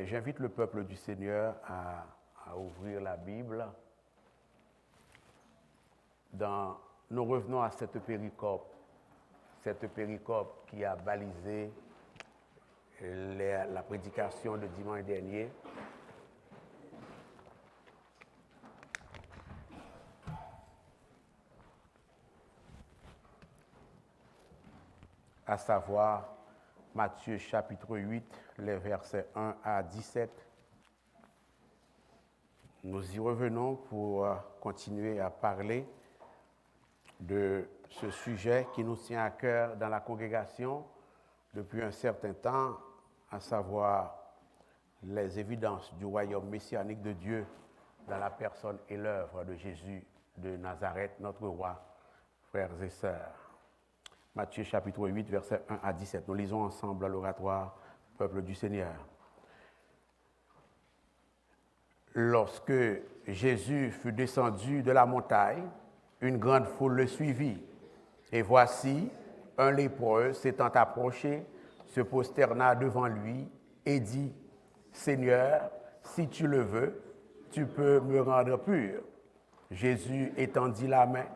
J'invite le peuple du Seigneur à ouvrir la Bible. Nous revenons à cette péricope qui a balisé la prédication de dimanche dernier. À savoir Matthieu chapitre 8, les versets 1 à 17. Nous y revenons pour continuer à parler de ce sujet qui nous tient à cœur dans la congrégation depuis un certain temps, à savoir les évidences du royaume messianique de Dieu dans la personne et l'œuvre de Jésus de Nazareth, notre roi, frères et sœurs. Matthieu chapitre 8, versets 1 à 17. Nous lisons ensemble l'oratoire Peuple du Seigneur. Lorsque Jésus fut descendu de la montagne, une grande foule le suivit. Et voici, un lépreux s'étant approché, se prosterna devant lui et dit, « Seigneur, si tu le veux, tu peux me rendre pur. » Jésus étendit la main,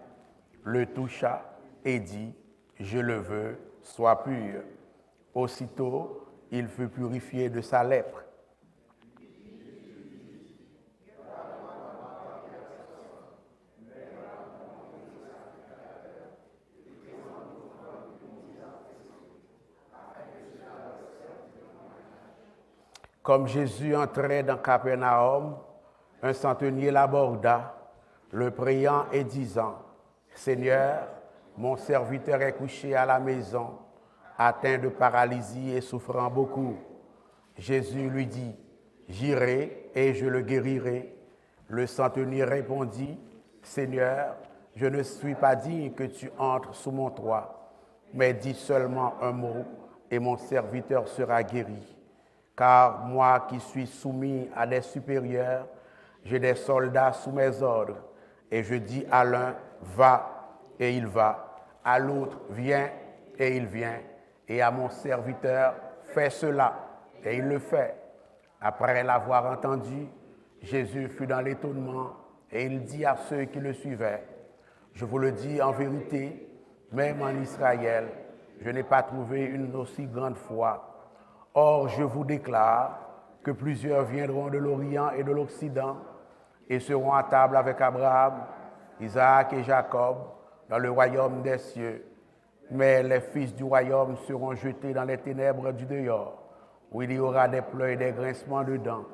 le toucha et dit, « Je le veux, sois pur. » Aussitôt, il fut purifié de sa lèpre. Comme Jésus entrait dans Capernaum, un centenier l'aborda, le priant et disant, « Seigneur, mon serviteur est couché à la maison, atteint de paralysie et souffrant beaucoup. » Jésus lui dit, « J'irai et je le guérirai. » Le centenier répondit, « Seigneur, je ne suis pas digne que tu entres sous mon toit, mais dis seulement un mot et mon serviteur sera guéri. Car moi qui suis soumis à des supérieurs, j'ai des soldats sous mes ordres, et je dis à l'un, va, et il va, à l'autre, viens, et il vient, et à mon serviteur, fais cela, et il le fait. » Après l'avoir entendu, Jésus fut dans l'étonnement, et il dit à ceux qui le suivaient, « Je vous le dis en vérité, même en Israël, je n'ai pas trouvé une aussi grande foi. Or, je vous déclare que plusieurs viendront de l'Orient et de l'Occident et seront à table avec Abraham, Isaac et Jacob dans le royaume des cieux. Mais les fils du royaume seront jetés dans les ténèbres du dehors, où il y aura des pleurs et des grincements de dents. »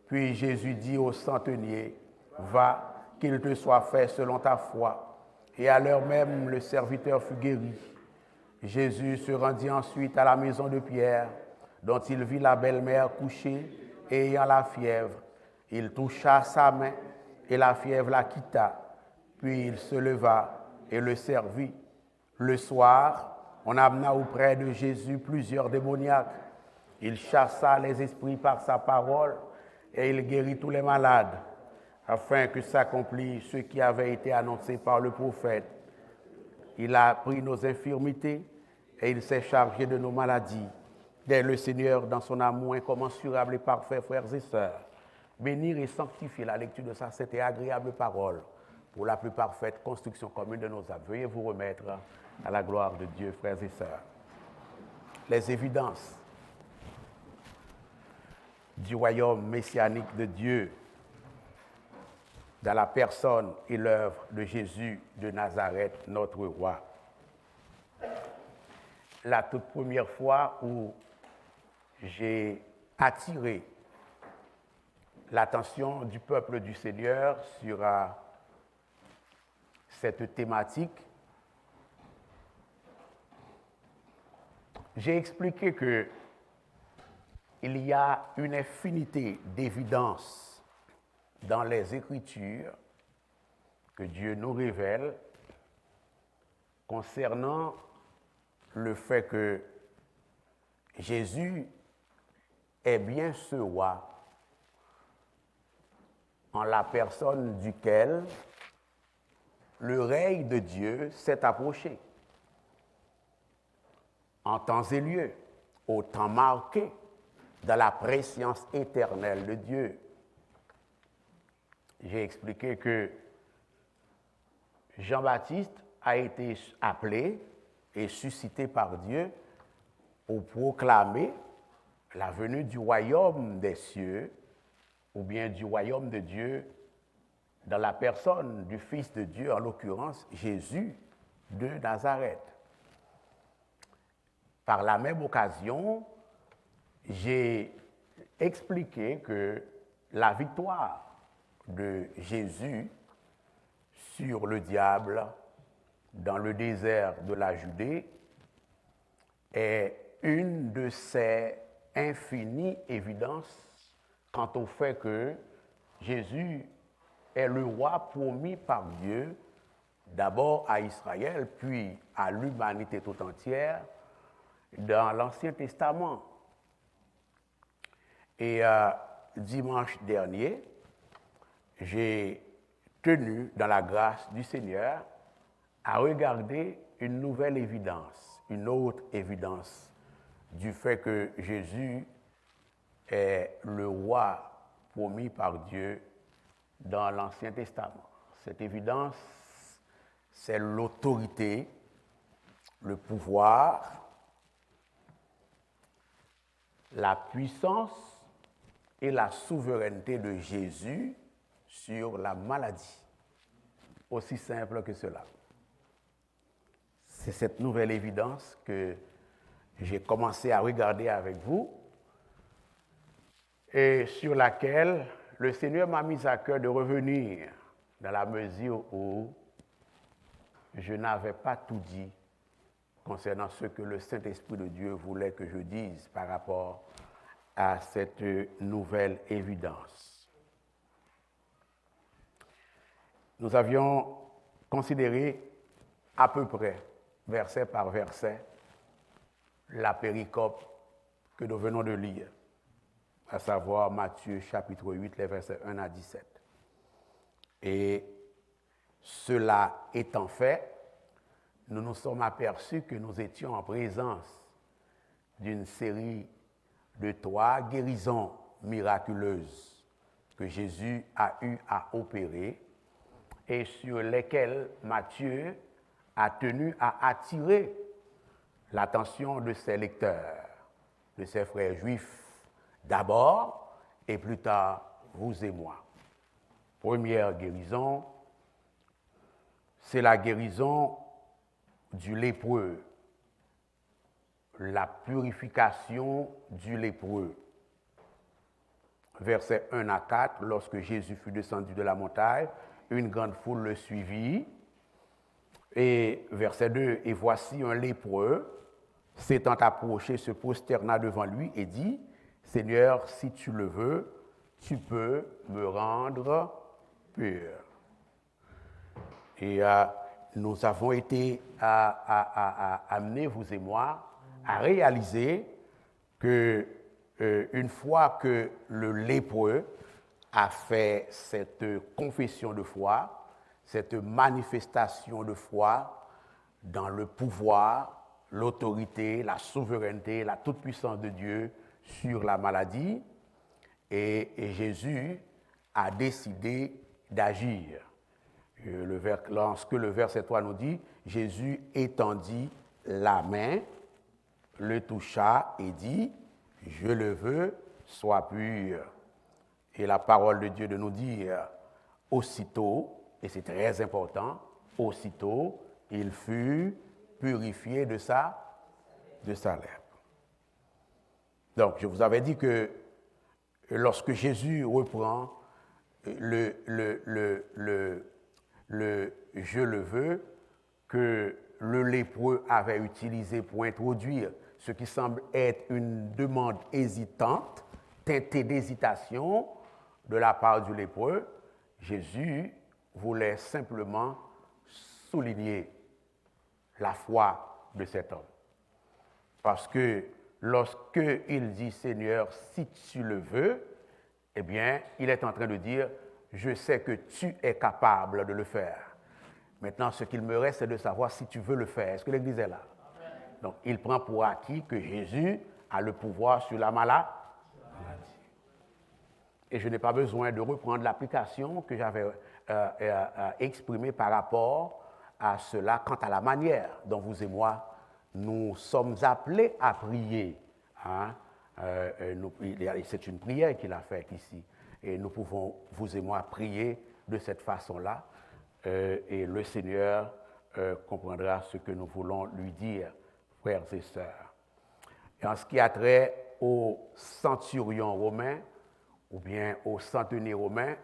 Puis Jésus dit au centenier, « Va, qu'il te soit fait selon ta foi. » Et à l'heure même, le serviteur fut guéri. Jésus se rendit ensuite à la maison de Pierre, dont il vit la belle-mère couchée et ayant la fièvre. Il toucha sa main et la fièvre la quitta. Puis il se leva et le servit. Le soir, on amena auprès de Jésus plusieurs démoniaques. Il chassa les esprits par sa parole et il guérit tous les malades, afin que s'accomplisse ce qui avait été annoncé par le prophète. Il a pris nos infirmités et il s'est chargé de nos maladies. Dès le Seigneur, dans son amour incommensurable et parfait, frères et sœurs, bénir et sanctifier la lecture de sa sainte et agréable parole pour la plus parfaite construction commune de nos âmes. Veuillez vous remettre à la gloire de Dieu, frères et sœurs. Les évidences du royaume messianique de Dieu dans la personne et l'œuvre de Jésus de Nazareth, notre roi. La toute première fois où j'ai attiré l'attention du peuple du Seigneur sur cette thématique, j'ai expliqué qu'il y a une infinité d'évidences dans les Écritures que Dieu nous révèle concernant le fait que Jésus est bien ce roi en la personne duquel le règne de Dieu s'est approché en temps et lieu, au temps marqué, dans la préscience éternelle de Dieu. J'ai expliqué que Jean-Baptiste a été appelé et suscité par Dieu pour proclamer la venue du royaume des cieux ou bien du royaume de Dieu dans la personne du Fils de Dieu, en l'occurrence Jésus de Nazareth. Par la même occasion, j'ai expliqué que la victoire de Jésus sur le diable dans le désert de la Judée est une de ces infinies évidences quant au fait que Jésus est le roi promis par Dieu, d'abord à Israël, puis à l'humanité tout entière, dans l'Ancien Testament. Et dimanche dernier, j'ai tenu, dans la grâce du Seigneur, à regarder une nouvelle évidence, une autre évidence du fait que Jésus est le roi promis par Dieu dans l'Ancien Testament. Cette évidence, c'est l'autorité, le pouvoir, la puissance et la souveraineté de Jésus sur la maladie. Aussi simple que cela. C'est cette nouvelle évidence que j'ai commencé à regarder avec vous et sur laquelle le Seigneur m'a mis à cœur de revenir dans la mesure où je n'avais pas tout dit concernant ce que le Saint-Esprit de Dieu voulait que je dise par rapport à cette nouvelle évidence. Nous avions considéré à peu près, verset par verset, la péricope que nous venons de lire, à savoir Matthieu chapitre 8, les versets 1 à 17. Et cela étant fait, nous nous sommes aperçus que nous étions en présence d'une série de 3 guérisons miraculeuses que Jésus a eu à opérer et sur lesquelles Matthieu a tenu à attirer l'attention de ses lecteurs, de ses frères juifs d'abord et plus tard vous et moi. Première guérison, c'est la guérison du lépreux, la purification du lépreux. Versets 1 à 4, lorsque Jésus fut descendu de la montagne, une grande foule le suivit. Et verset 2, et voici un lépreux, s'étant approché, se prosterna devant lui et dit, Seigneur, si tu le veux, tu peux me rendre pur. Et nous avons été amenés, vous et moi, à réaliser que une fois que le lépreux a fait cette confession de foi, cette manifestation de foi dans le pouvoir, l'autorité, la souveraineté, la toute-puissance de Dieu sur la maladie, et Jésus a décidé d'agir. Lorsque le verset 3 nous dit, Jésus étendit la main, le toucha et dit, je le veux, sois pur. Et la parole de Dieu de nous dire, aussitôt, et c'est très important, aussitôt, il fut purifié de sa lèpre. Donc, je vous avais dit que lorsque Jésus reprend le je le veux, que le lépreux avait utilisé pour introduire ce qui semble être une demande hésitante, teintée d'hésitation de la part du lépreux, Jésus voulait simplement souligner la foi de cet homme. Parce que lorsqu'il dit « Seigneur, si tu le veux », eh bien, il est en train de dire « Je sais que tu es capable de le faire. Maintenant, ce qu'il me reste, c'est de savoir si tu veux le faire. » Est-ce que l'Église est là? Amen. Donc, il prend pour acquis que Jésus a le pouvoir sur la et je n'ai pas besoin de reprendre l'application que j'avais exprimée par rapport à cela quant à la manière dont vous et moi, nous sommes appelés à prier. Hein? C'est une prière qu'il a faite ici. Et nous pouvons, vous et moi, prier de cette façon-là. Et le Seigneur comprendra ce que nous voulons lui dire, frères et sœurs. Et en ce qui a trait au centurion romain, ou bien au centenier romain,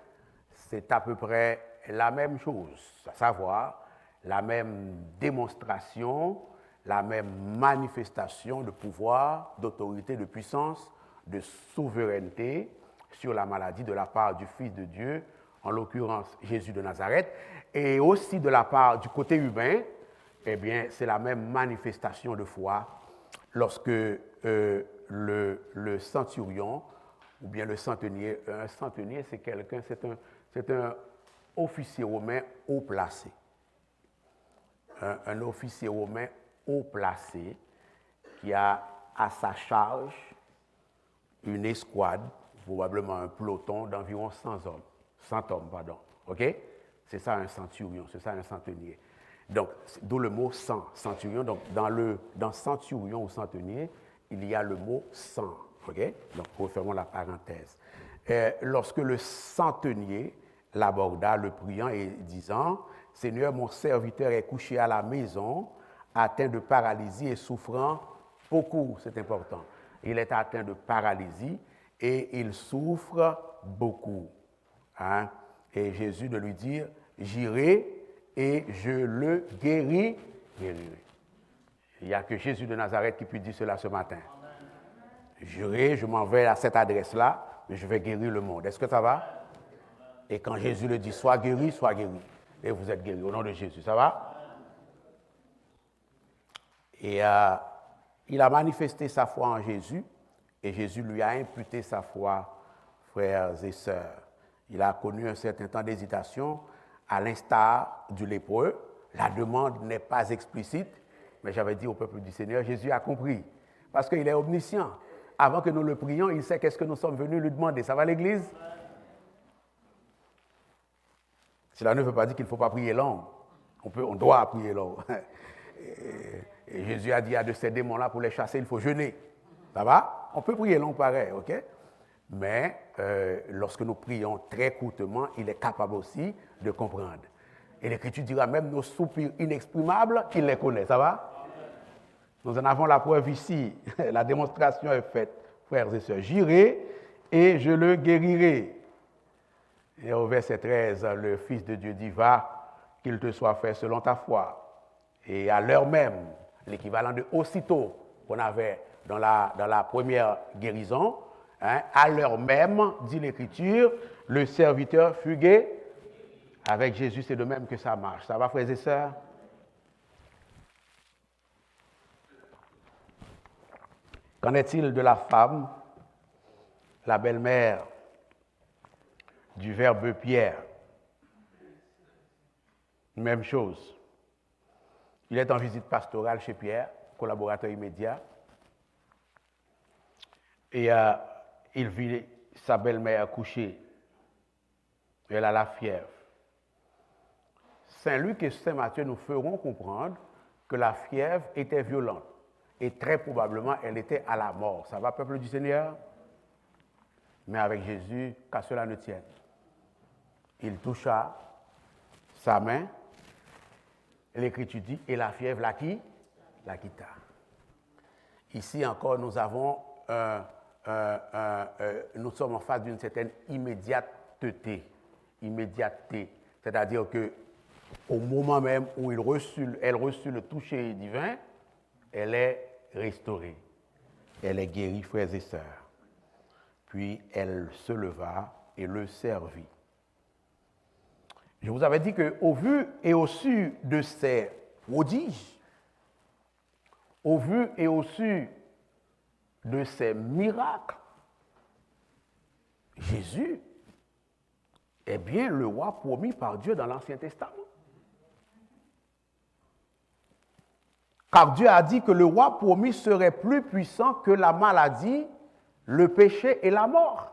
c'est à peu près la même chose, à savoir la même démonstration, la même manifestation de pouvoir, d'autorité, de puissance, de souveraineté sur la maladie de la part du Fils de Dieu, en l'occurrence Jésus de Nazareth, et aussi de la part du côté humain, eh bien, c'est la même manifestation de foi lorsque le centurion, ou bien le centenier, un centenier, c'est quelqu'un, c'est un officier romain haut placé. Un officier romain haut placé qui a à sa charge une escouade, probablement un peloton d'environ 100 hommes. 100 hommes, pardon. OK? C'est ça un centurion, c'est ça un centenier. Donc, d'où le mot 100, centurion. Donc, dans centurion ou centenier, il y a le mot 100. OK? Donc, refermons la parenthèse. Lorsque le centenier l'aborda, le priant et disant, « Seigneur, mon serviteur est couché à la maison, atteint de paralysie et souffrant beaucoup. » C'est important. Il est atteint de paralysie et il souffre beaucoup. Hein? Et Jésus de lui dire, « J'irai et je le guérirai. » Il n'y a que Jésus de Nazareth qui puisse dire cela ce matin. J'irai, je m'en vais à cette adresse-là, mais je vais guérir le monde. Est-ce que ça va? Et quand Jésus le dit, sois guéri, et vous êtes guéri au nom de Jésus. Ça va? Et il a manifesté sa foi en Jésus, et Jésus lui a imputé sa foi, frères et sœurs. Il a connu un certain temps d'hésitation, à l'instar du lépreux. La demande n'est pas explicite, mais j'avais dit au peuple du Seigneur, Jésus a compris, parce qu'il est omniscient. Avant que nous le prions, il sait qu'est-ce que nous sommes venus lui demander. Ça va l'Église? Cela ne veut pas dire qu'il ne faut pas prier long. On doit prier long. Et Jésus a dit à de ces démons-là, pour les chasser, il faut jeûner. Ça va? On peut prier long pareil, ok? Mais lorsque nous prions très courtement, il est capable aussi de comprendre. Et l'Écriture dira même nos soupirs inexprimables, il les connaît. Ça va? Nous en avons la preuve ici. La démonstration est faite, frères et sœurs. J'irai et je le guérirai. Et au verset 13, le Fils de Dieu dit, va, qu'il te soit fait selon ta foi. Et à l'heure même, l'équivalent de aussitôt qu'on avait dans la première guérison, hein, à l'heure même, dit l'Écriture, le serviteur fut guéri. Avec Jésus, c'est de même que ça marche. Ça va, frères et sœurs? Qu'en est-il de la femme, la belle-mère du verbe Pierre? Même chose. Il est en visite pastorale chez Pierre, collaborateur immédiat, et il vit sa belle-mère couchée. Elle a la fièvre. Saint Luc et Saint Matthieu nous feront comprendre que la fièvre était violente. Et très probablement, elle était à la mort. Ça va, peuple du Seigneur? Mais avec Jésus, qu'à cela ne tienne. Il toucha sa main, l'Écriture dit, et la fièvre la quitta. Ici encore, nous sommes en face d'une certaine immédiateté. C'est-à-dire que au moment même où elle reçut le toucher divin, elle est restaurée. Elle est guérie, frères et sœurs. Puis elle se leva et le servit. Je vous avais dit qu'au vu et au su de ces prodiges, au vu et au su de ces miracles, Jésus est bien le roi promis par Dieu dans l'Ancien Testament. Car Dieu a dit que le roi promis serait plus puissant que la maladie, le péché et la mort.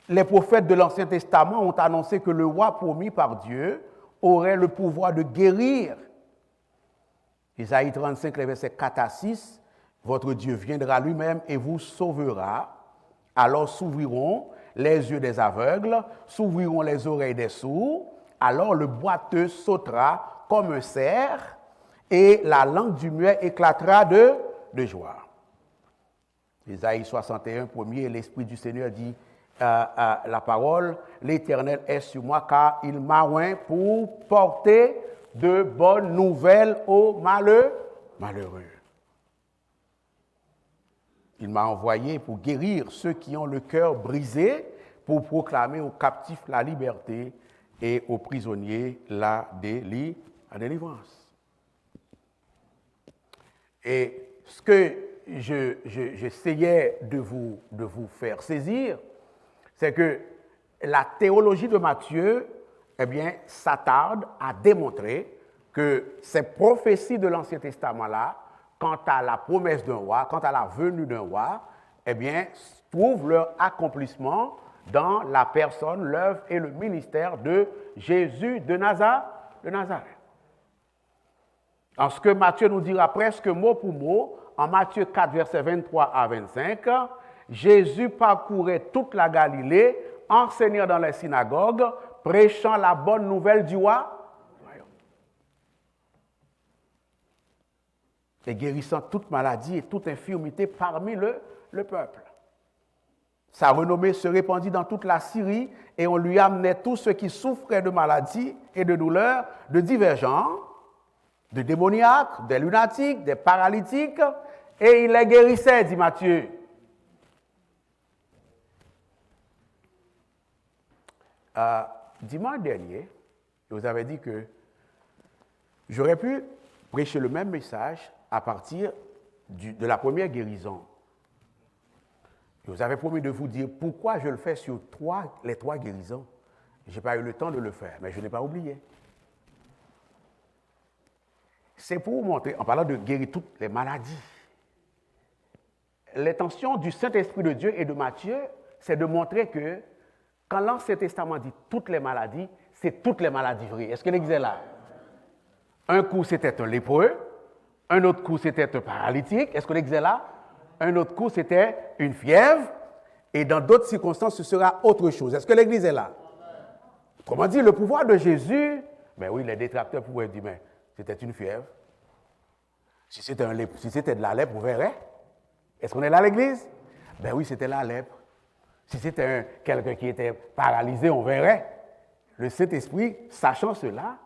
les prophètes de l'Ancien Testament ont annoncé que le roi promis par Dieu aurait le pouvoir de guérir. Isaïe 35, les versets 4 à 6, votre Dieu viendra lui-même et vous sauvera. Alors s'ouvriront les yeux des aveugles, s'ouvriront les oreilles des sourds, alors le boiteux sautera comme un cerf et la langue du muet éclatera de joie. Isaïe 61, premier, l'Esprit du Seigneur dit la parole, l'Éternel est sur moi car il m'a oint pour porter de bonnes nouvelles aux malheureux. Il m'a envoyé pour guérir ceux qui ont le cœur brisé, pour proclamer aux captifs la liberté et aux prisonniers la délivrance. Et ce que j'essayais de vous faire saisir, c'est que la théologie de Matthieu, eh bien, s'attarde à démontrer que ces prophéties de l'Ancien Testament-là, quant à la promesse d'un roi, quant à la venue d'un roi, eh bien, trouvent leur accomplissement dans la personne, l'œuvre et le ministère de Jésus de Nazareth. En ce que Matthieu nous dira presque mot pour mot, en Matthieu 4, versets 23 à 25, Jésus parcourait toute la Galilée, enseignant dans les synagogues, prêchant la bonne nouvelle du roi et guérissant toute maladie et toute infirmité parmi le peuple. Sa renommée se répandit dans toute la Syrie et on lui amenait tous ceux qui souffraient de maladies et de douleurs de divers genres, de démoniaques, des lunatiques, des paralytiques, et il les guérissait, dit Matthieu. Dimanche dernier, je vous avais dit que j'aurais pu prêcher le même message à partir de la première guérison. Je vous avais promis de vous dire pourquoi je le fais sur les trois guérisons. Je n'ai pas eu le temps de le faire, mais je n'ai pas oublié. C'est pour vous montrer, en parlant de guérir toutes les maladies, l'intention du Saint-Esprit de Dieu et de Matthieu, c'est de montrer que quand l'Ancien Testament dit toutes les maladies, c'est toutes les maladies vraies. Est-ce que l'Église est là? Un coup, c'était un lépreux. Un autre coup, c'était un paralytique. Est-ce que l'Église est là? Un autre coup, c'était une fièvre. Et dans d'autres circonstances, ce sera autre chose. Est-ce que l'Église est là? Autrement dit, le pouvoir de Jésus, ben oui, les détracteurs pouvaient dire, mais c'était une fièvre. Si c'était de la lèpre, on verrait. Est-ce qu'on est là à l'Église? Ben oui, c'était la lèpre. Si c'était quelqu'un qui était paralysé, on verrait. Le Saint-Esprit, sachant cela,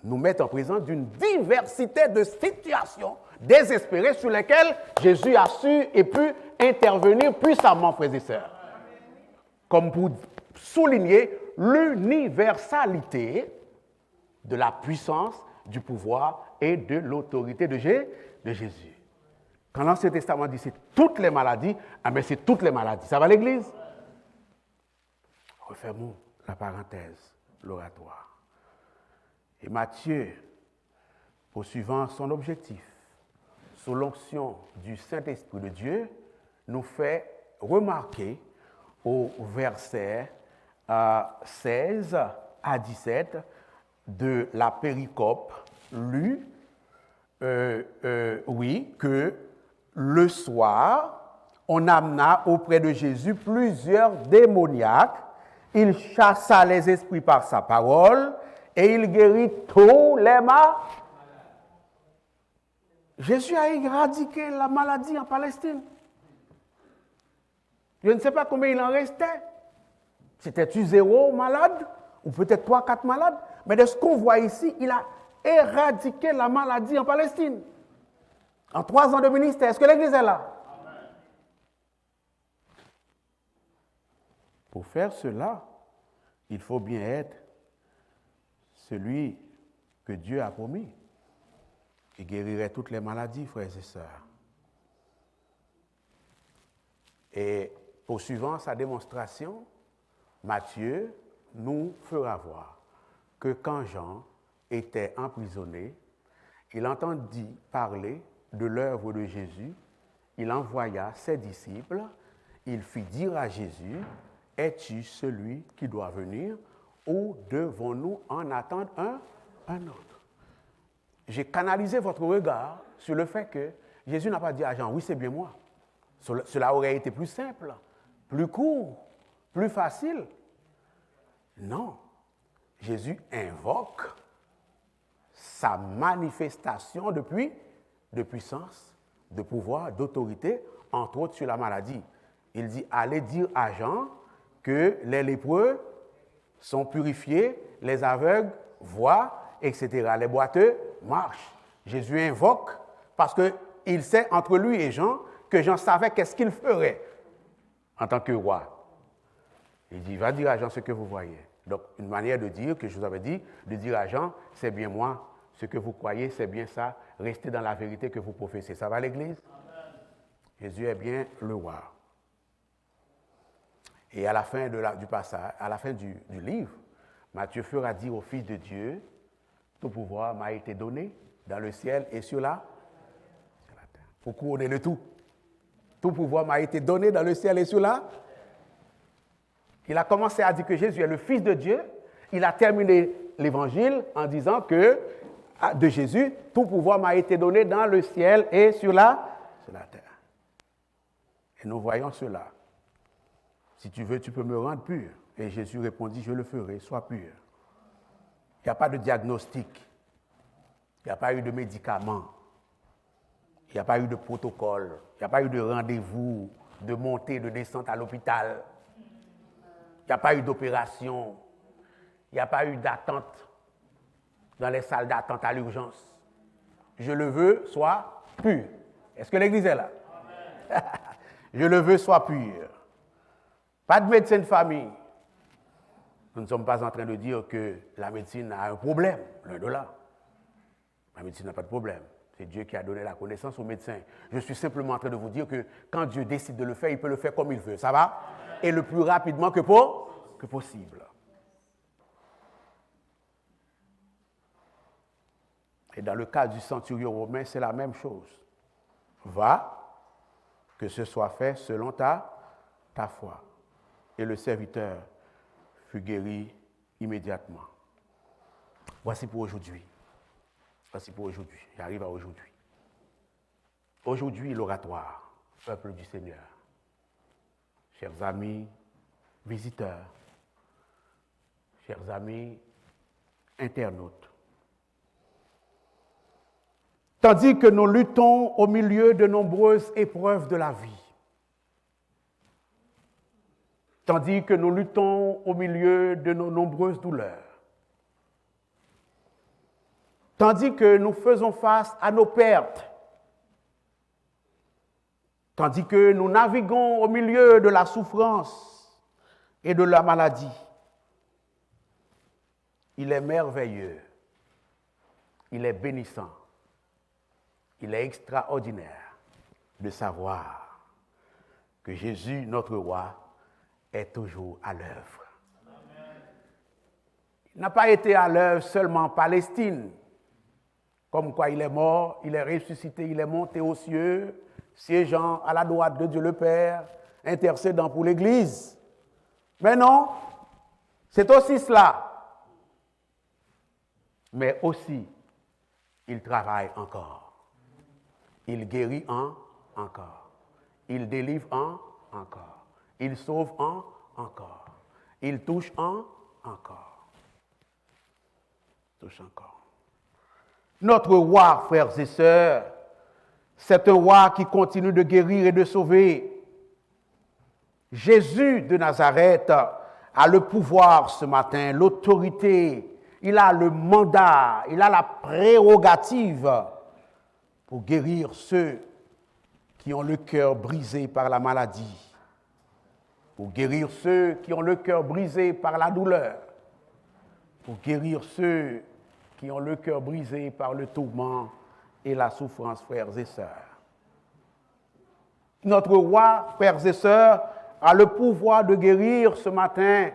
nous met en présence d'une diversité de situations désespérées sur lesquelles Jésus a su et pu intervenir puissamment, frères et sœurs. Comme pour souligner l'universalité de la puissance, du pouvoir et de l'autorité de Jésus. Quand l'Ancien Testament dit c'est toutes les maladies, mais c'est toutes les maladies. Ça va l'Église? Refermons la parenthèse, l'oratoire. Et Matthieu, poursuivant son objectif, sous l'onction du Saint-Esprit de Dieu, nous fait remarquer au verset 16 à 17 de la péricope lue, que le soir, on amena auprès de Jésus plusieurs démoniaques. Il chassa les esprits par sa parole et il guérit tous les malades. Jésus a éradiqué la maladie en Palestine. Je ne sais pas combien il en restait. C'était-tu 0 malade ou peut-être 3, 4 malades. Mais de ce qu'on voit ici, il a éradiqué la maladie en Palestine. En 3 ans de ministère, est-ce que l'Église est là? Amen. Pour faire cela, il faut bien être celui que Dieu a promis, qui guérirait toutes les maladies, frères et sœurs. Et poursuivant sa démonstration, Matthieu nous fera voir que quand Jean était emprisonné, il entendit parler de l'œuvre de Jésus, il envoya ses disciples, il fit dire à Jésus, es-tu celui qui doit venir ou devons-nous en attendre un autre? J'ai canalisé votre regard sur le fait que Jésus n'a pas dit à Jean, oui, c'est bien moi. Cela aurait été plus simple, plus court, plus facile. Non. Jésus invoque sa manifestation de puissance, de pouvoir, d'autorité, entre autres sur la maladie. Il dit, allez dire à Jean que les lépreux sont purifiés, les aveugles voient, etc. Les boiteux marchent. Jésus invoque parce qu'il sait entre lui et Jean que Jean savait qu'est-ce qu'il ferait en tant que roi. Il dit, va dire à Jean ce que vous voyez. Donc, une manière de dire, que je vous avais dit, de dire à Jean, c'est bien moi, ce que vous croyez, c'est bien ça, restez dans la vérité que vous professez. Ça va l'Église? Amen. Jésus est bien le roi. Et à la fin du passage, à la fin du livre, Matthieu fera dire au Fils de Dieu, tout pouvoir m'a été donné dans le ciel et sur la terre. Pour couronner le tout. Tout pouvoir m'a été donné dans le ciel et sur la terre. Il a commencé à dire que Jésus est le Fils de Dieu. Il a terminé l'évangile en disant que de Jésus, tout pouvoir m'a été donné dans le ciel et sur la terre. Et nous voyons cela. Si tu veux, tu peux me rendre pur. Et Jésus répondit, je le ferai, sois pur. Il n'y a pas de diagnostic. Il n'y a pas eu de médicaments. Il n'y a pas eu de protocole. Il n'y a pas eu de rendez-vous, de montée, de descente à l'hôpital. Il n'y a pas eu d'opération. Il n'y a pas eu d'attente dans les salles d'attente à l'urgence. Je le veux, sois pur. Est-ce que l'Église est là? Amen. Je le veux, sois pur. Pas de médecin de famille. Nous ne sommes pas en train de dire que la médecine a un problème, loin de là. La médecine n'a pas de problème. C'est Dieu qui a donné la connaissance aux médecins. Je suis simplement en train de vous dire que quand Dieu décide de le faire, il peut le faire comme il veut. Ça va? Et le plus rapidement que possible. Et dans le cas du centurion romain, c'est la même chose. Va, que ce soit fait selon ta foi. Et le serviteur fut guéri immédiatement. Voici pour aujourd'hui. Voici pour aujourd'hui. J'arrive à aujourd'hui. Aujourd'hui, l'oratoire, peuple du Seigneur. Chers amis, visiteurs, chers amis, internautes. Tandis que nous luttons au milieu de nombreuses épreuves de la vie, tandis que nous luttons au milieu de nos nombreuses douleurs, tandis que nous faisons face à nos pertes, tandis que nous naviguons au milieu de la souffrance et de la maladie, il est merveilleux, il est bénissant, il est extraordinaire de savoir que Jésus, notre roi, est toujours à l'œuvre. Il n'a pas été à l'œuvre seulement en Palestine, comme quoi il est mort, il est ressuscité, il est monté aux cieux, siégeant à la droite de Dieu le Père, intercédant pour l'Église. Mais non, c'est aussi cela. Mais aussi, il travaille encore. Il guérit encore. Il délivre encore. Il sauve encore. Il touche encore. Touche encore. Notre roi, frères et sœurs, c'est un roi qui continue de guérir et de sauver. Jésus de Nazareth a le pouvoir ce matin, l'autorité, il a le mandat, il a la prérogative pour guérir ceux qui ont le cœur brisé par la maladie, pour guérir ceux qui ont le cœur brisé par la douleur, pour guérir ceux qui ont le cœur brisé par le tourment et la souffrance, frères et sœurs. Notre roi, frères et sœurs, a le pouvoir de guérir ce matin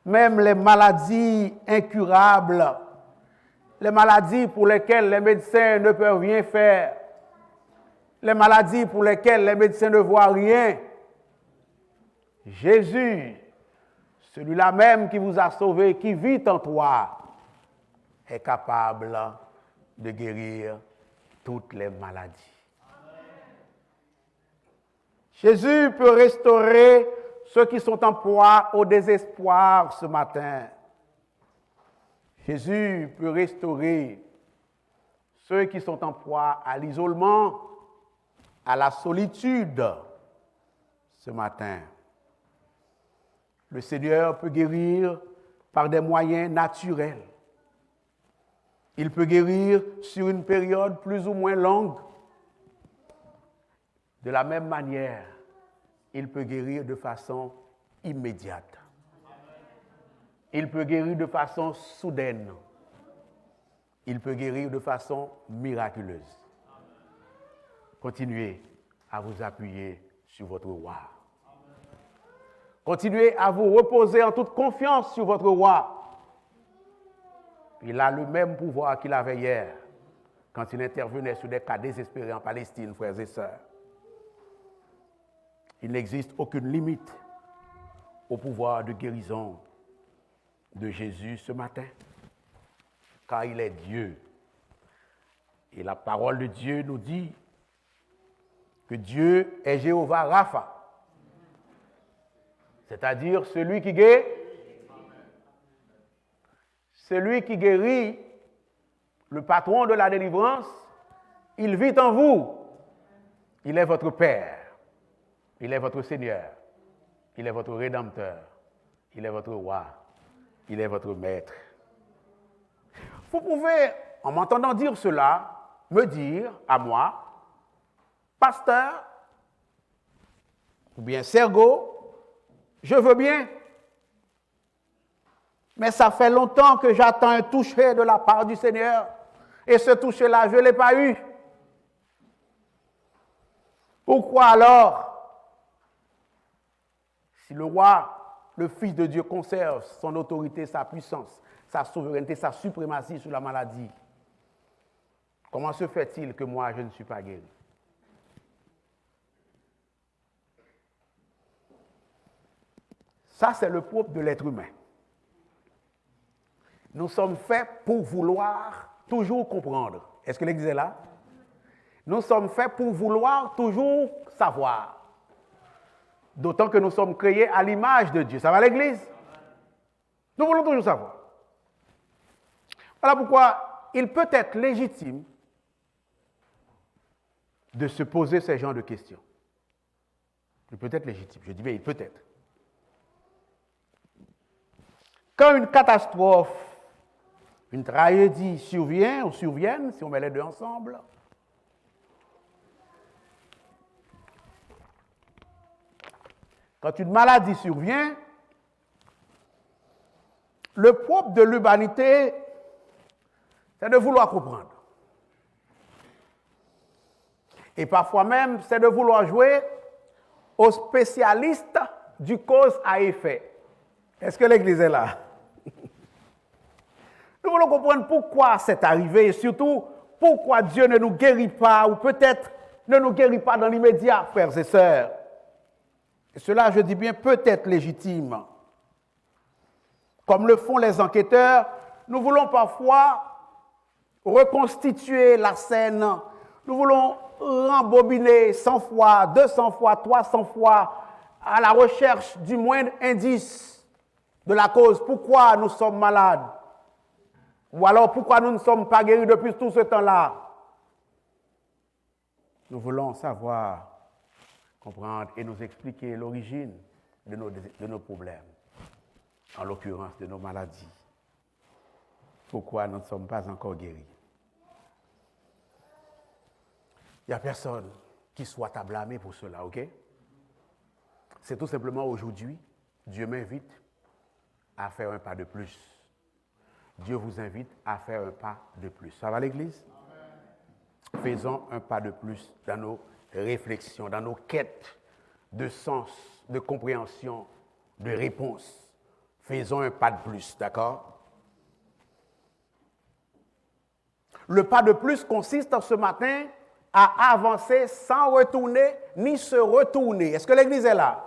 même les maladies incurables, les maladies pour lesquelles les médecins ne peuvent rien faire, les maladies pour lesquelles les médecins ne voient rien. Jésus, celui-là même qui vous a sauvé, qui vit en toi, est capable de guérir toutes les maladies. Jésus peut restaurer ceux qui sont en proie au désespoir ce matin. Jésus peut restaurer ceux qui sont en proie à l'isolement, à la solitude ce matin. Le Seigneur peut guérir par des moyens naturels. Il peut guérir sur une période plus ou moins longue. De la même manière, il peut guérir de façon immédiate. Il peut guérir de façon soudaine. Il peut guérir de façon miraculeuse. Continuez à vous appuyer sur votre roi. Continuez à vous reposer en toute confiance sur votre roi. Il a le même pouvoir qu'il avait hier, quand il intervenait sur des cas désespérés en Palestine, frères et sœurs. Il n'existe aucune limite au pouvoir de guérison de Jésus ce matin, car il est Dieu. Et la parole de Dieu nous dit que Dieu est Jéhovah Rapha, c'est-à-dire celui qui guérit. Celui qui guérit, le patron de la délivrance, il vit en vous. Il est votre Père. Il est votre Seigneur. Il est votre Rédempteur. Il est votre Roi. Il est votre Maître. Vous pouvez, en m'entendant dire cela, me dire à moi, pasteur, ou bien Sergo, je veux bien. Mais ça fait longtemps que j'attends un toucher de la part du Seigneur. Et ce toucher-là, je ne l'ai pas eu. Pourquoi alors, si le roi, le Fils de Dieu, conserve son autorité, sa puissance, sa souveraineté, sa suprématie sur la maladie, comment se fait-il que moi, je ne suis pas guéri? Ça, c'est le propre de l'être humain. Nous sommes faits pour vouloir toujours comprendre. Est-ce que l'Église est là? Nous sommes faits pour vouloir toujours savoir. D'autant que nous sommes créés à l'image de Dieu. Ça va l'Église? Nous voulons toujours savoir. Voilà pourquoi il peut être légitime de se poser ce genre de questions. Il peut être légitime. Je dis bien, il peut être. Quand une catastrophe, une tragédie survient ou surviennent, si on met les deux ensemble, quand une maladie survient, le propre de l'humanité, c'est de vouloir comprendre. Et parfois même, c'est de vouloir jouer aux spécialistes du cause à effet. Est-ce que l'Église est là? Nous voulons comprendre pourquoi c'est arrivé et surtout pourquoi Dieu ne nous guérit pas ou peut-être ne nous guérit pas dans l'immédiat, frères et sœurs. Et cela, je dis bien, peut être légitime. Comme le font les enquêteurs, nous voulons parfois reconstituer la scène. Nous voulons rembobiner 100 fois, 200 fois, 300 fois à la recherche du moindre indice de la cause. Pourquoi nous sommes malades? Ou alors pourquoi nous ne sommes pas guéris depuis tout ce temps-là? Nous voulons savoir, comprendre et nous expliquer l'origine de nos problèmes, en l'occurrence de nos maladies. Pourquoi nous ne sommes pas encore guéris? Il n'y a personne qui soit à blâmer pour cela, ok? C'est tout simplement aujourd'hui, Dieu m'invite à faire un pas de plus. Dieu vous invite à faire un pas de plus. Ça va l'Église? Amen. Faisons un pas de plus dans nos réflexions, dans nos quêtes de sens, de compréhension, de réponse. Faisons un pas de plus, d'accord? Le pas de plus consiste ce matin à avancer sans retourner ni se retourner. Est-ce que l'Église est là?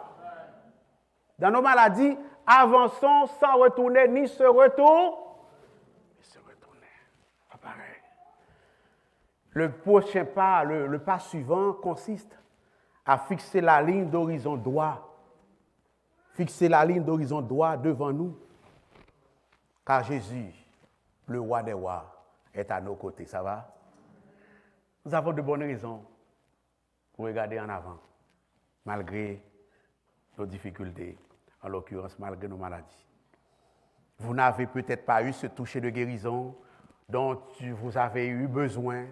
Dans nos maladies, avançons sans retourner ni se retourner. Pas pareil. Le prochain pas, le pas suivant consiste à fixer la ligne d'horizon droit. Fixer la ligne d'horizon droit devant nous. Car Jésus, le roi des rois, est à nos côtés. Ça va? Nous avons de bonnes raisons pour regarder en avant, malgré nos difficultés, en l'occurrence malgré nos maladies. Vous n'avez peut-être pas eu ce toucher de guérison dont vous avez eu besoin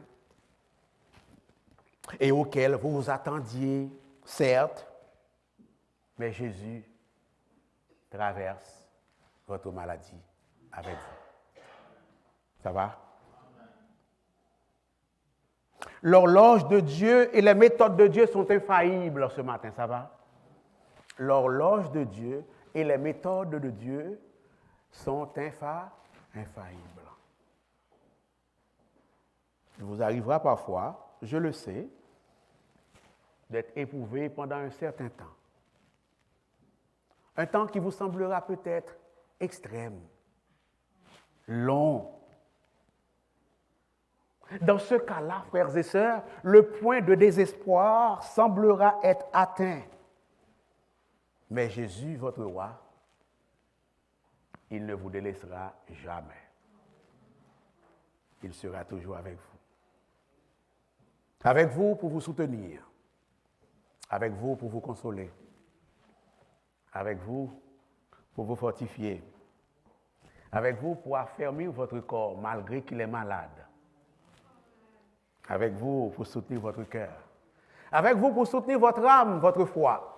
et auquel vous vous attendiez, certes, mais Jésus traverse votre maladie avec vous. Ça va? L'horloge de Dieu et les méthodes de Dieu sont infaillibles ce matin, ça va? L'horloge de Dieu et les méthodes de Dieu sont infaillibles. Il vous arrivera parfois, je le sais, d'être éprouvé pendant un certain temps. Un temps qui vous semblera peut-être extrême, long. Dans ce cas-là, frères et sœurs, le point de désespoir semblera être atteint. Mais Jésus, votre roi, il ne vous délaissera jamais. Il sera toujours avec vous. Avec vous pour vous soutenir. Avec vous pour vous consoler. Avec vous pour vous fortifier. Avec vous pour affermir votre corps malgré qu'il est malade. Avec vous pour soutenir votre cœur. Avec vous pour soutenir votre âme, votre foi.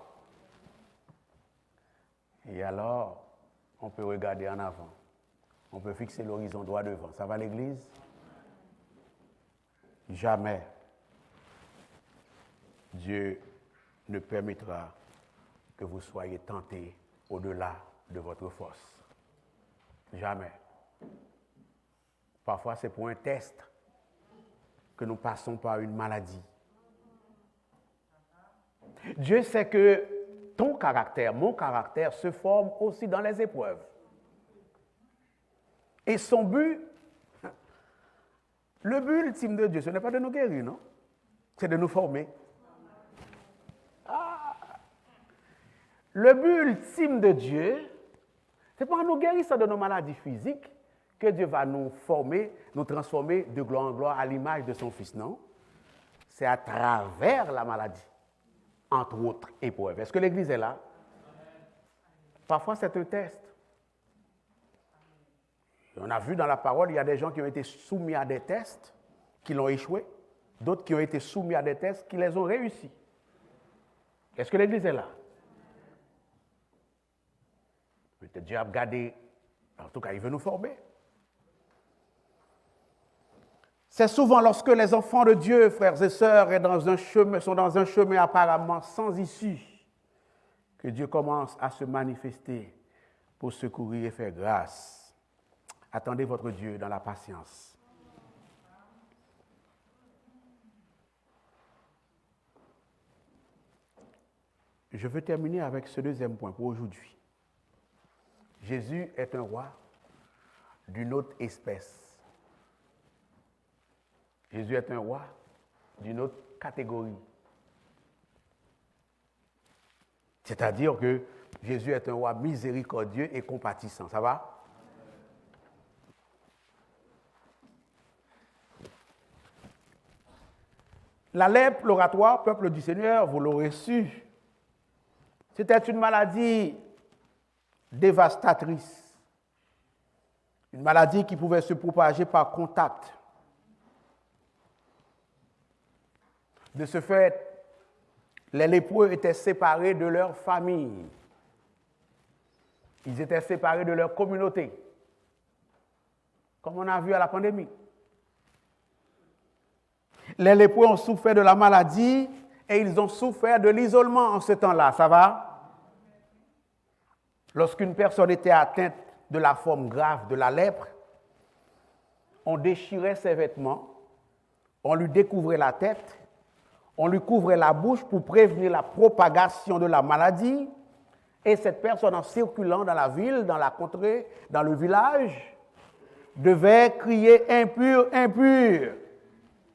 Et alors, on peut regarder en avant. On peut fixer l'horizon droit devant. Ça va l'Église? Jamais Dieu ne permettra que vous soyez tentés au-delà de votre force. Jamais. Parfois, c'est pour un test que nous passons par une maladie. Dieu sait que ton caractère, mon caractère se forme aussi dans les épreuves. Et son but, le but ultime de Dieu, ce n'est pas de nous guérir, non? C'est de nous former. Le but ultime de Dieu, c'est pas en nous guérissant de nos maladies physiques que Dieu va nous former, nous transformer de gloire en gloire à l'image de son Fils, non? C'est à travers la maladie, entre autres épreuves. Est-ce que l'Église est là? Parfois, c'est un test. On a vu dans la parole, il y a des gens qui ont été soumis à des tests, qui l'ont échoué, d'autres qui ont été soumis à des tests, qui les ont réussis. Est-ce que l'Église est là? Peut-être Dieu a regardé, en tout cas, il veut nous former. C'est souvent lorsque les enfants de Dieu, frères et sœurs, sont dans un chemin apparemment sans issue, que Dieu commence à se manifester pour secourir et faire grâce. Attendez votre Dieu dans la patience. Je veux terminer avec ce deuxième point pour aujourd'hui. Jésus est un roi d'une autre espèce. Jésus est un roi d'une autre catégorie. C'est-à-dire que Jésus est un roi miséricordieux et compatissant. Ça va? La lèpre, l'oratoire, peuple du Seigneur, vous l'aurez su, c'était une maladie dévastatrice. Une maladie qui pouvait se propager par contact. De ce fait, les lépreux étaient séparés de leur famille. Ils étaient séparés de leur communauté. Comme on a vu à la pandémie. Les lépreux ont souffert de la maladie et ils ont souffert de l'isolement en ce temps-là. Ça va? Lorsqu'une personne était atteinte de la forme grave de la lèpre, on déchirait ses vêtements, on lui découvrait la tête, on lui couvrait la bouche pour prévenir la propagation de la maladie Et cette personne, en circulant dans la ville, dans la contrée, dans le village, devait crier « impur, impur ».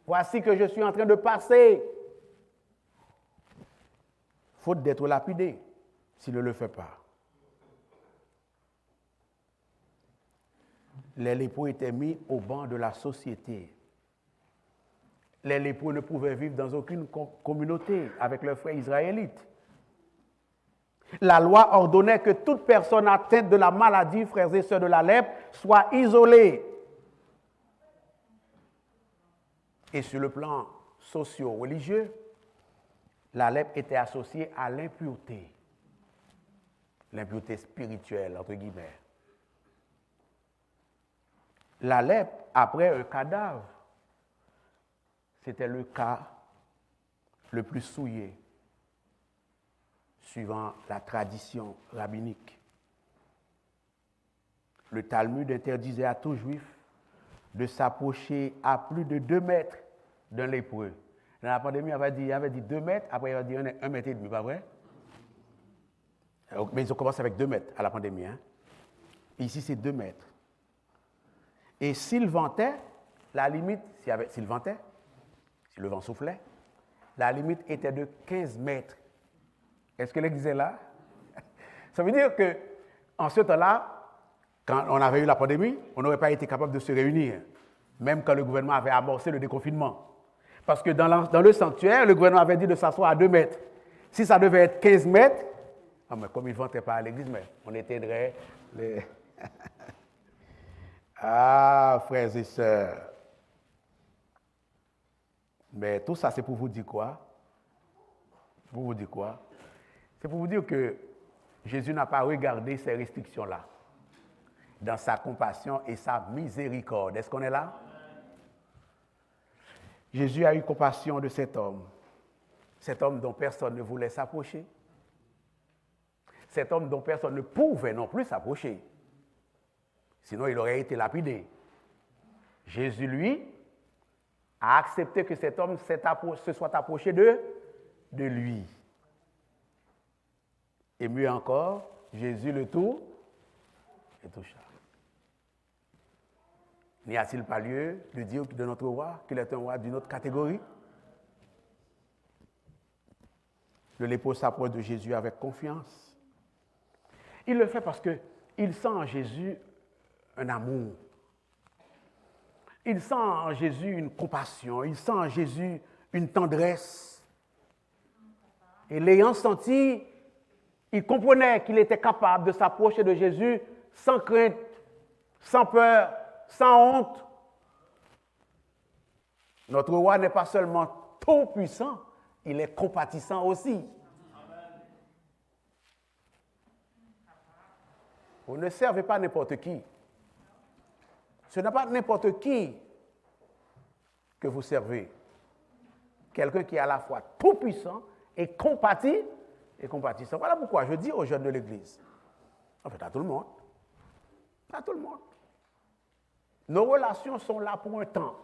Voici que je suis en train de passer. Faute d'être lapidé, s'il ne le fait pas. Les lépreux étaient mis au banc de la société. Les lépreux ne pouvaient vivre dans aucune communauté avec leurs frères israélites. La loi ordonnait que toute personne atteinte de la maladie, frères et sœurs de la lèpre, soit isolée. Et sur le plan socio-religieux, la lèpre était associée à l'impureté. L'impureté spirituelle, entre guillemets. La lèpre, après un cadavre, c'était le cas le plus souillé, suivant la tradition rabbinique. Le Talmud interdisait à tout juif de s'approcher à plus de 2 mètres d'un lépreux. Dans la pandémie, il avait dit 2 mètres, après il avait dit 1 mètre et demi, pas vrai? Mais ils ont commencé avec 2 mètres à la pandémie. Hein? Ici, c'est 2 mètres. Et s'il ventait, la limite, s'il ventait, si le vent soufflait, la limite était de 15 mètres. Est-ce que l'église est là? Ça veut dire qu'en ce temps-là, quand on avait eu la pandémie, on n'aurait pas été capable de se réunir, même quand le gouvernement avait amorcé le déconfinement. Parce que dans le sanctuaire, le gouvernement avait dit de s'asseoir à 2 mètres. Si ça devait être 15 mètres, mais comme ils ne vendaient pas à l'église, mais on éteindrait les... Ah, frères et sœurs. Mais tout ça, c'est pour vous dire quoi? Pour vous dire quoi? C'est pour vous dire que Jésus n'a pas regardé ces restrictions-là dans sa compassion et sa miséricorde. Est-ce qu'on est là? Jésus a eu compassion de cet homme dont personne ne voulait s'approcher, cet homme dont personne ne pouvait non plus s'approcher, sinon il aurait été lapidé. Jésus, lui, a accepté que cet homme se soit approché de lui. Et mieux encore, Jésus le toucha. N'y a-t-il pas lieu de dire de notre roi qu'il est un roi d'une autre catégorie? Le lépreux s'approche de Jésus avec confiance. Il le fait parce qu'il sent en Jésus un amour. Il sent en Jésus une compassion. Il sent en Jésus une tendresse. Et l'ayant senti, il comprenait qu'il était capable de s'approcher de Jésus sans crainte, sans peur, sans honte. Notre roi n'est pas seulement tout puissant, il est compatissant aussi. Vous ne servez pas n'importe qui. Ce n'est pas n'importe qui que vous servez. Quelqu'un qui est à la fois tout puissant et compatissant. Voilà pourquoi je dis aux jeunes de l'Église, en fait à tout le monde, nos relations sont là pour un temps.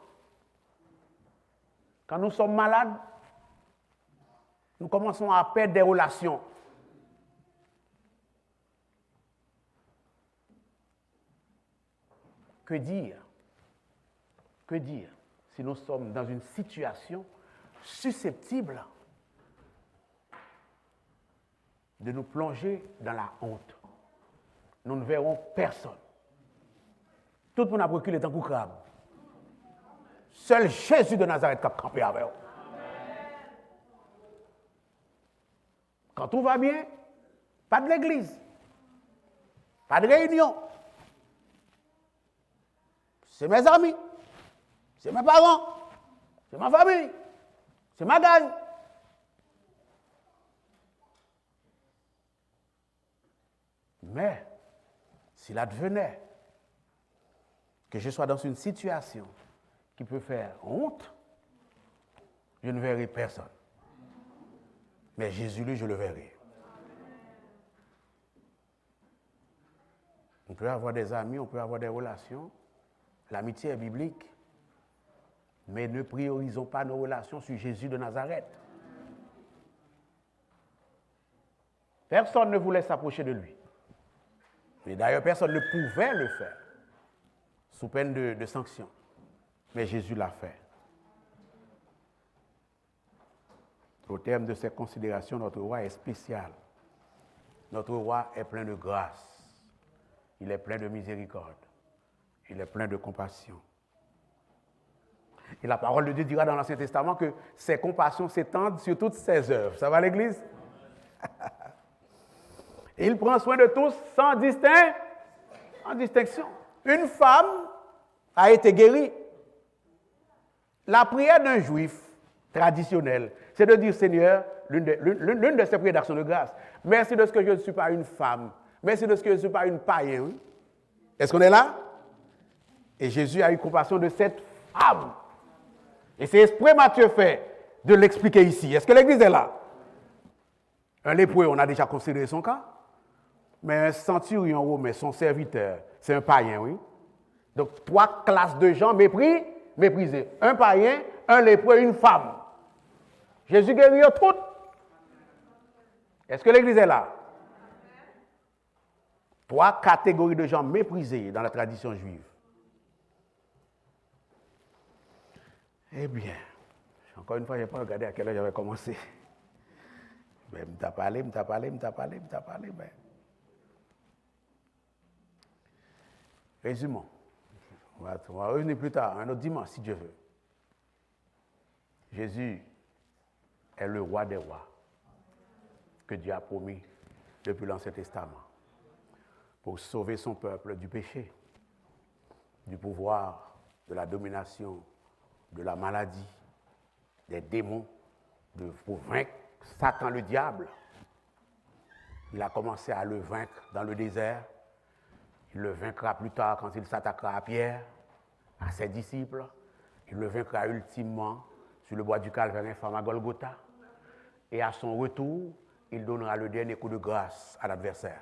Quand nous sommes malades, nous commençons à perdre des relations. Que dire si nous sommes dans une situation susceptible de nous plonger dans la honte? Nous ne verrons personne. Tout le monde a reculé tant que crabe. Seul Jésus de Nazareth qui a campé avec eux. Quand tout va bien, pas de l'église, pas de réunion. C'est mes amis, c'est mes parents, c'est ma famille, c'est ma gang. Mais, s'il advenait que je sois dans une situation qui peut faire honte, je ne verrai personne. Mais Jésus, lui, je le verrai. On peut avoir des amis, on peut avoir des relations. L'amitié est biblique. Mais ne priorisons pas nos relations sur Jésus de Nazareth. Personne ne voulait s'approcher de lui. Et d'ailleurs, personne ne pouvait le faire, sous peine de sanction. Mais Jésus l'a fait. Au terme de ces considérations, notre roi est spécial. Notre roi est plein de grâce. Il est plein de miséricorde. Il est plein de compassion. Et la parole de Dieu dira dans l'Ancien Testament que ses compassions s'étendent sur toutes ses œuvres. Ça va l'Église? Et il prend soin de tous sans distinction. Une femme a été guérie. La prière d'un juif traditionnel, c'est de dire, Seigneur, l'une de ses prières d'action de grâce, merci de ce que je ne suis pas une femme, merci de ce que je ne suis pas une païenne. Est-ce qu'on est là? Et Jésus a eu compassion de cette femme. Et c'est exprès Matthieu fait de l'expliquer ici. Est-ce que l'Église est là? Un lépreux, on a déjà considéré son cas. Mais un centurion romain, son serviteur, c'est un païen, oui. Donc, 3 classes de gens méprisés. Un païen, un lépreux, une femme. Jésus guérit toutes. Est-ce que l'Église est là? 3 catégories de gens méprisés dans la tradition juive. Eh bien, encore une fois, je n'ai pas regardé à quelle heure j'avais commencé. Mais je t'ai parlé. Mais... Résumons. On va revenir plus tard, un autre dimanche, si Dieu veut. Jésus est le roi des rois que Dieu a promis depuis l'Ancien Testament pour sauver son peuple du péché, du pouvoir, de la domination, de la maladie, des démons, pour vaincre Satan le diable. Il a commencé à le vaincre dans le désert. Il le vaincra plus tard quand il s'attaquera à Pierre, à ses disciples. Il le vaincra ultimement sur le bois du Calvaire infâme à Golgotha. Et à son retour, il donnera le dernier coup de grâce à l'adversaire.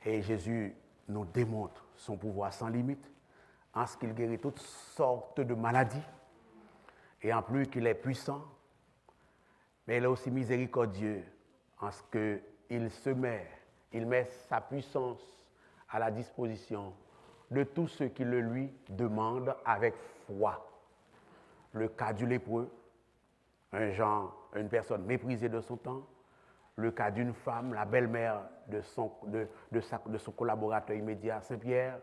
Et Jésus nous démontre son pouvoir sans limite en ce qu'il guérit toutes sortes de maladies. Et en plus qu'il est puissant, mais il est aussi miséricordieux en ce qu'il met sa puissance à la disposition de tous ceux qui le lui demandent avec foi. Le cas du lépreux, une personne méprisée de son temps, le cas d'une femme, la belle-mère de son collaborateur immédiat, Saint-Pierre,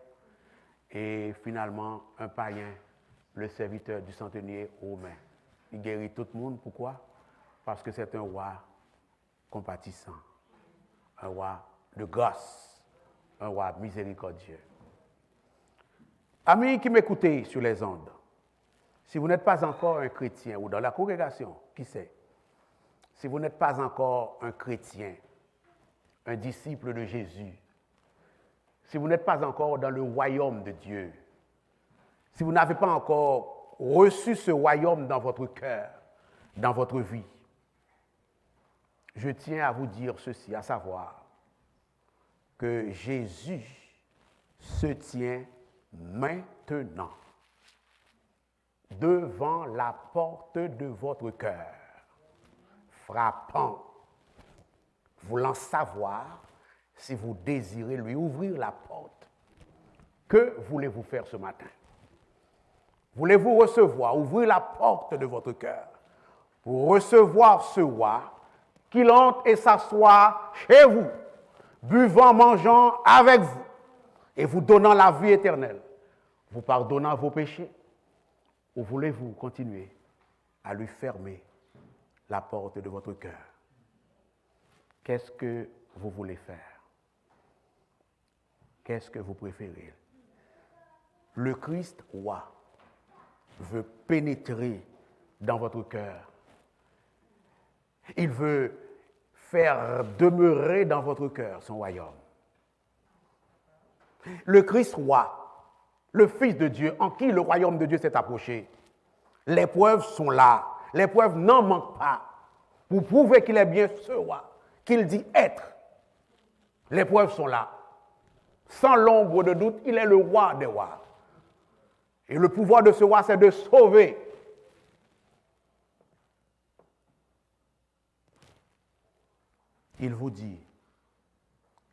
et finalement un païen, le serviteur du centenier romain. Il guérit tout le monde. Pourquoi? Parce que c'est un roi compatissant, un roi de grâce, un roi miséricordieux. Amis qui m'écoutez sur les ondes, si vous n'êtes pas encore un chrétien ou dans la congrégation, qui sait, si vous n'êtes pas encore un chrétien, un disciple de Jésus, si vous n'êtes pas encore dans le royaume de Dieu, si vous n'avez pas encore reçu ce royaume dans votre cœur, dans votre vie, je tiens à vous dire ceci, à savoir que Jésus se tient maintenant devant la porte de votre cœur, frappant, voulant savoir si vous désirez lui ouvrir la porte. Que voulez-vous faire ce matin? Voulez-vous recevoir, ouvrir la porte de votre cœur pour recevoir ce roi qu'il entre et s'assoit chez vous, buvant, mangeant avec vous et vous donnant la vie éternelle, vous pardonnant vos péchés? Ou voulez-vous continuer à lui fermer la porte de votre cœur? Qu'est-ce que vous voulez faire? Qu'est-ce que vous préférez? Le Christ roi veut pénétrer dans votre cœur. Il veut faire demeurer dans votre cœur son royaume. Le Christ roi, le Fils de Dieu, en qui le royaume de Dieu s'est approché. Les preuves sont là. Les preuves n'en manquent pas pour prouver qu'il est bien ce roi, qu'il dit être. Les preuves sont là. Sans l'ombre de doute, il est le roi des rois. Et le pouvoir de ce roi, c'est de sauver. il vous dit,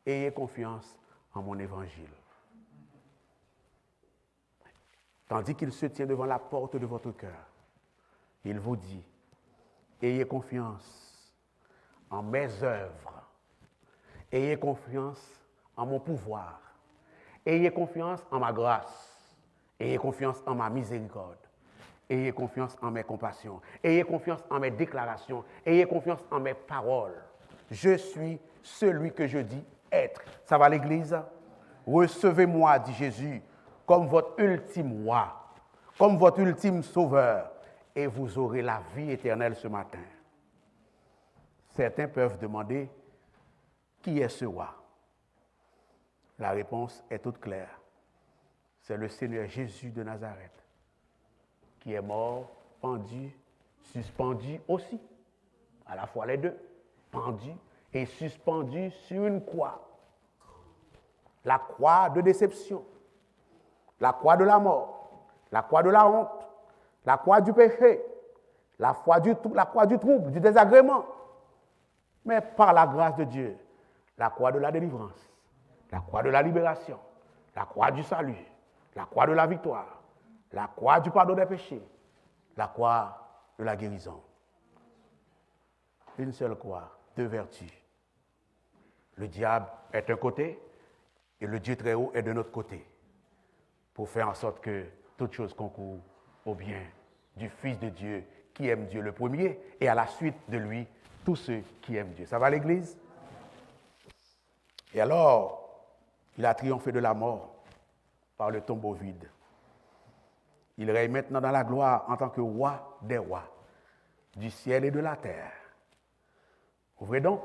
ayez confiance en mon évangile. Tandis qu'il se tient devant la porte de votre cœur, il vous dit, ayez confiance en mes œuvres, ayez confiance en mon pouvoir, ayez confiance en ma grâce, ayez confiance en ma miséricorde, ayez confiance en mes compassions, ayez confiance en mes déclarations, ayez confiance en mes paroles. Je suis celui que je dis être. Ça va l'Église? Recevez-moi, dit Jésus, comme votre ultime roi, comme votre ultime sauveur, et vous aurez la vie éternelle ce matin. Certains peuvent demander, qui est ce roi? La réponse est toute claire. C'est le Seigneur Jésus de Nazareth, qui est mort, pendu, suspendu aussi, à la fois les deux, pendu et suspendu sur une croix. La croix de déception, la croix de la mort, la croix de la honte, la croix du péché, la croix du trouble, du désagrément. Mais par la grâce de Dieu, la croix de la délivrance, la croix de la libération, la croix du salut, la croix de la victoire, la croix du pardon des péchés, la croix de la guérison. Une seule croix, deux vertus. Le diable est d'un côté et le Dieu très haut est de notre côté, pour faire en sorte que toute chose concourt au bien du Fils de Dieu qui aime Dieu le premier et à la suite de lui, tous ceux qui aiment Dieu. Ça va l'Église? Et alors, il a triomphé de la mort par le tombeau vide. Il règne maintenant dans la gloire en tant que roi des rois, du ciel et de la terre. Ouvrez donc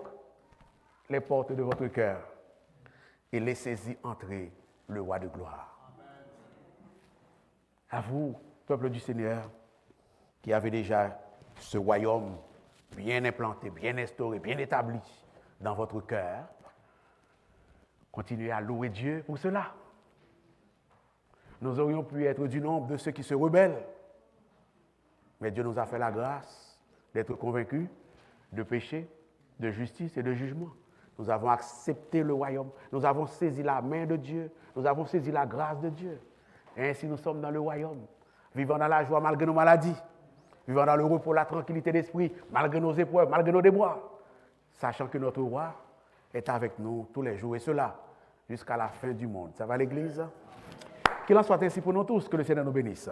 les portes de votre cœur et laissez-y entrer le roi de gloire. À vous, peuple du Seigneur, qui avez déjà ce royaume bien implanté, bien instauré, bien établi dans votre cœur, continuez à louer Dieu pour cela. Nous aurions pu être du nombre de ceux qui se rebellent, mais Dieu nous a fait la grâce d'être convaincus de péché, de justice et de jugement. Nous avons accepté le royaume, nous avons saisi la main de Dieu, nous avons saisi la grâce de Dieu. Et ainsi nous sommes dans le royaume, vivant dans la joie malgré nos maladies, vivant dans le repos, la tranquillité d'esprit, malgré nos épreuves, malgré nos déboires, sachant que notre roi est avec nous tous les jours, et cela jusqu'à la fin du monde. Ça va l'Église? Qu'il en soit ainsi pour nous tous, que le Seigneur nous bénisse.